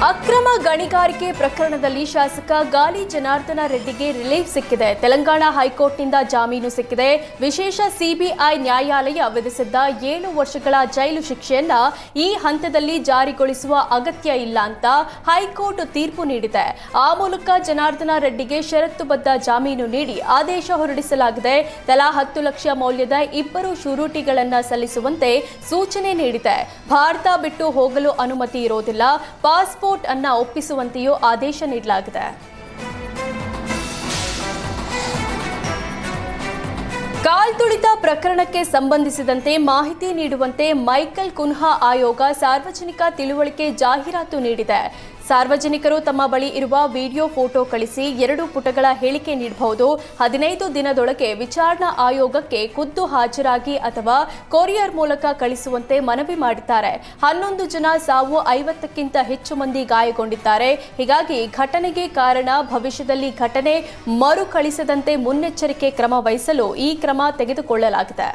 ಅಕ್ರಮ ಗಣಿಗಾರಿಕೆ ಪ್ರಕರಣದಲ್ಲಿ ಶಾಸಕ ಗಾಲಿ ಜನಾರ್ದನ ರೆಡ್ಡಿಗೆ ರಿಲೀಫ್ ಸಿಕ್ಕಿದೆ. ತೆಲಂಗಾಣ ಹೈಕೋರ್ಟ್ನಿಂದ ಜಾಮೀನು ಸಿಕ್ಕಿದೆ. ವಿಶೇಷ ಸಿಬಿಐ ನ್ಯಾಯಾಲಯ ವಿಧಿಸಿದ್ದ 7 ವರ್ಷಗಳ ಜೈಲು ಶಿಕ್ಷೆಯನ್ನ ಈ ಹಂತದಲ್ಲಿ ಜಾರಿಗೊಳಿಸುವ ಅಗತ್ಯ ಇಲ್ಲ ಅಂತ ಹೈಕೋರ್ಟ್ ತೀರ್ಪು ನೀಡಿದೆ. ಆ ಮೂಲಕ ಜನಾರ್ದನ ರೆಡ್ಡಿಗೆ ಷರತ್ತುಬದ್ಧ ಜಾಮೀನು ನೀಡಿ ಆದೇಶ ಹೊರಡಿಸಲಾಗಿದೆ. ತಲಾ 10 ಲಕ್ಷ ಮೌಲ್ಯದ 2 ಶೂರಿಟಿಗಳನ್ನು ಸಲ್ಲಿಸುವಂತೆ ಸೂಚನೆ ನೀಡಿದೆ. ಭಾರತ ಬಿಟ್ಟು ಹೋಗಲು ಅನುಮತಿ ಇರೋದಿಲ್ಲ. ಪಾಸ್ಪೋರ್ಟ್ ಅನ್ನ ಒಪ್ಪಿಸುವಂತೆಯೂ ಆದೇಶ ನೀಡಲಾಗಿದೆ. ಕಾಲ್ತುಳಿತ ಪ್ರಕರಣಕ್ಕೆ ಸಂಬಂಧಿಸಿದಂತೆ ಮಾಹಿತಿ ನೀಡುವಂತೆ ಮೈಕಲ್ ಕುನ್ಹಾ ಆಯೋಗ ಸಾರ್ವಜನಿಕ ತಿಳುವಳಿಕೆ ಜಾಹೀರಾತು ನೀಡಿದೆ. ಸಾರ್ವಜನಿಕರು ತಮ್ಮ ಬಳಿ ಇರುವ ವಿಡಿಯೋ ಫೋಟೋ ಕಳಿಸಿ 2 ಪುಟಗಳ ಹೇಳಿಕೆ ನೀಡಬಹುದು. 15 ದಿನದೊಳಗೆ ವಿಚಾರಣಾ ಆಯೋಗಕ್ಕೆ ಖುದ್ದು ಹಾಜರಾಗಿ ಅಥವಾ ಕೊರಿಯರ್ ಮೂಲಕ ಕಳಿಸುವಂತೆ ಮನವಿ ಮಾಡಿದ್ದಾರೆ. 11 ಜನ ಸಾವು, 50ಕ್ಕಿಂತ ಹೆಚ್ಚು ಮಂದಿ ಗಾಯಗೊಂಡಿದ್ದಾರೆ. ಹೀಗಾಗಿ ಘಟನೆಗೆ ಕಾರಣ ಭವಿಷ್ಯದಲ್ಲಿ ಘಟನೆ ಮರುಕಳಿಸದಂತೆ ಮುನ್ನೆಚ್ಚರಿಕೆ ಕ್ರಮ ವಹಿಸಲು ಈ ಕ್ರಮ ತೆಗೆದುಕೊಳ್ಳಲಾಗಿದೆ.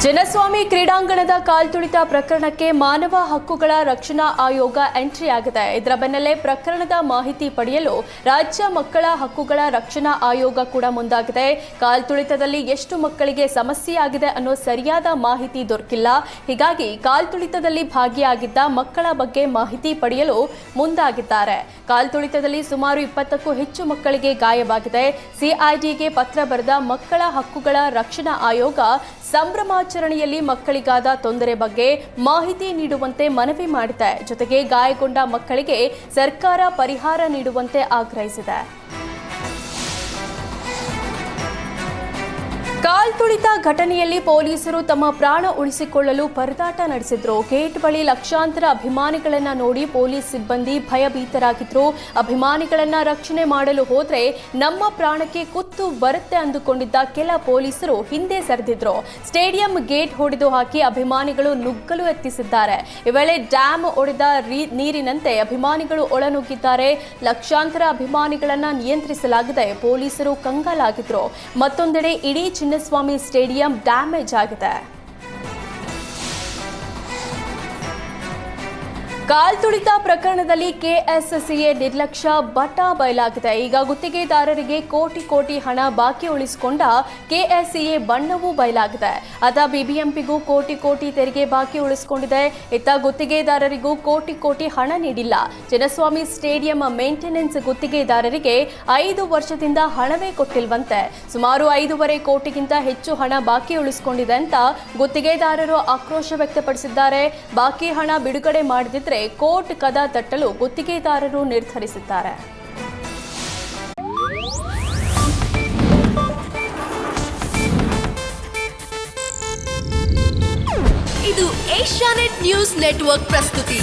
ಜನಸ್ವಾಮಿ ಕ್ರೀಡಾಂಗಣದ ಕಾಲ್ತುಳಿತ ಪ್ರಕರಣಕ್ಕೆ ಮಾನವ ಹಕ್ಕುಗಳ ರಕ್ಷಣಾ ಆಯೋಗ ಎಂಟ್ರಿ ಆಗಿದೆ. ಇದರ ಬೆನ್ನಲ್ಲೇ ಪ್ರಕರಣದ ಮಾಹಿತಿ ಪಡೆಯಲು ರಾಜ್ಯ ಮಕ್ಕಳ ಹಕ್ಕುಗಳ ರಕ್ಷಣಾ ಆಯೋಗ ಕೂಡ ಮುಂದಾಗಿದೆ. ಕಾಲ್ತುಳಿತದಲ್ಲಿ ಎಷ್ಟು ಮಕ್ಕಳಿಗೆ ಸಮಸ್ಯೆಯಾಗಿದೆ ಅನ್ನೋ ಸರಿಯಾದ ಮಾಹಿತಿ ದೊರಕಿಲ್ಲ. ಹೀಗಾಗಿ ಕಾಲ್ತುಳಿತದಲ್ಲಿ ಭಾಗಿಯಾಗಿದ್ದ ಮಕ್ಕಳ ಬಗ್ಗೆ ಮಾಹಿತಿ ಪಡೆಯಲು ಮುಂದಾಗಿದ್ದಾರೆ. ಕಾಲ್ತುಳಿತದಲ್ಲಿ ಸುಮಾರು 20ಕ್ಕೂ ಹೆಚ್ಚು ಮಕ್ಕಳಿಗೆ ಗಾಯವಾಗಿದೆ. ಸಿಐಡಿಗೆ ಪತ್ರ ಬರೆದ ಮಕ್ಕಳ ಹಕ್ಕುಗಳ ರಕ್ಷಣಾ ಆಯೋಗ ಸಂಭ್ರಮಾಚರಣೆಯಲ್ಲಿ ಮಕ್ಕಳಿಗಾದ ತೊಂದರೆ ಬಗ್ಗೆ ಮಾಹಿತಿ ನೀಡುವಂತೆ ಮನವಿ ಮಾಡಿದೆ. ಜೊತೆಗೆ ಗಾಯಗೊಂಡ ಮಕ್ಕಳಿಗೆ ಸರ್ಕಾರ ಪರಿಹಾರ ನೀಡುವಂತೆ ಆಗ್ರಹಿಸಿದೆ. ಕಾಲ್ತುಳಿತ ಘಟನೆಯಲ್ಲಿ ಪೊಲೀಸರು ತಮ್ಮ ಪ್ರಾಣ ಉಳಿಸಿಕೊಳ್ಳಲು ಪರದಾಟ ನಡೆಸಿದ್ರು. ಗೇಟ್ ಬಳಿ ಲಕ್ಷಾಂತರ ಅಭಿಮಾನಿಗಳನ್ನ ನೋಡಿ ಪೊಲೀಸ್ ಸಿಬ್ಬಂದಿ ಭಯಭೀತರಾಗಿದ್ರು. ಅಭಿಮಾನಿಗಳನ್ನ ರಕ್ಷಣೆ ಮಾಡಲು ಹೋದ್ರೆ ನಮ್ಮ ಪ್ರಾಣಕ್ಕೆ ಕುತ್ತು ಬರುತ್ತೆ ಅಂದುಕೊಂಡಿದ್ದ ಕೆಲ ಪೊಲೀಸರು ಹಿಂದೆ ಸರಿದಿದ್ರು. ಸ್ಟೇಡಿಯಂ ಗೇಟ್ ಹೊಡೆದು ಹಾಕಿ ಅಭಿಮಾನಿಗಳು ನುಗ್ಗಲು ಯತ್ನಿಸಿದ್ದಾರೆ. ಈ ವೇಳೆ ಡ್ಯಾಮ್ ಒಡೆದ ನೀರಿನಂತೆ ಅಭಿಮಾನಿಗಳು ಒಳನುಗ್ಗಿದ್ದಾರೆ. ಲಕ್ಷಾಂತರ ಅಭಿಮಾನಿಗಳನ್ನ ನಿಯಂತ್ರಿಸಲಾಗಿದೆ. ಪೊಲೀಸರು ಕಂಗಾಲಾಗಿದ್ರು. ಮತ್ತೊಂದೆಡೆ ಇಡೀ ಚಿನ್ನಸ್ವಾಮಿ ಸ್ಟೇಡಿಯಂ ಡ್ಯಾಮೇಜ್ ಆಗಿದೆ. ಕಾಲ್ತುಳಿತ ಪ್ರಕರಣದಲ್ಲಿ ಕೆಎಸ್ಸಿಎ ನಿರ್ಲಕ್ಷ್ಯ ಬಯಲಾಗಿದೆ. ಈಗ ಗುತ್ತಿಗೆದಾರರಿಗೆ ಕೋಟಿ ಹಣ ಬಾಕಿ ಉಳಿಸಿಕೊಂಡ ಕೆಎಸ್ಸಿಎ ಬಣ್ಣವೂ ಬಯಲಾಗಿದೆ. ಅದ ಬಿಬಿಎಂಪಿಗೂ ಕೋಟಿ ತೆರಿಗೆ ಬಾಕಿ ಉಳಿಸಿಕೊಂಡಿದೆ. ಇತ್ತ ಗುತ್ತಿಗೆದಾರರಿಗೂ ಕೋಟಿ ಹಣ ನೀಡಿಲ್ಲ. ಚಿನ್ನಸ್ವಾಮಿ ಸ್ಟೇಡಿಯಂ ಮೇಂಟೆನೆನ್ಸ್ ಗುತ್ತಿಗೆದಾರರಿಗೆ 5 ವರ್ಷದಿಂದ ಹಣವೇ ಕೊಟ್ಟಿಲ್ವಂತೆ. ಸುಮಾರು 5.5 ಕೋಟಿಗಿಂತ ಹೆಚ್ಚು ಹಣ ಬಾಕಿ ಉಳಿಸಿಕೊಂಡಿದೆ ಅಂತ ಗುತ್ತಿಗೆದಾರರು ಆಕ್ರೋಶ ವ್ಯಕ್ತಪಡಿಸಿದ್ದಾರೆ. ಬಾಕಿ ಹಣ ಬಿಡುಗಡೆ ಮಾಡದಿದ್ರೆ ಕೋರ್ಟ್ ಕದ ತಟ್ಟಲು ಗುತ್ತಿಗೆದಾರರು ನಿರ್ಧರಿಸಿದ್ದಾರೆ. ಇದು ಏಷ್ಯಾನೆಟ್ ನ್ಯೂಸ್ ನೆಟ್ವರ್ಕ್ ಪ್ರಸ್ತುತಿ.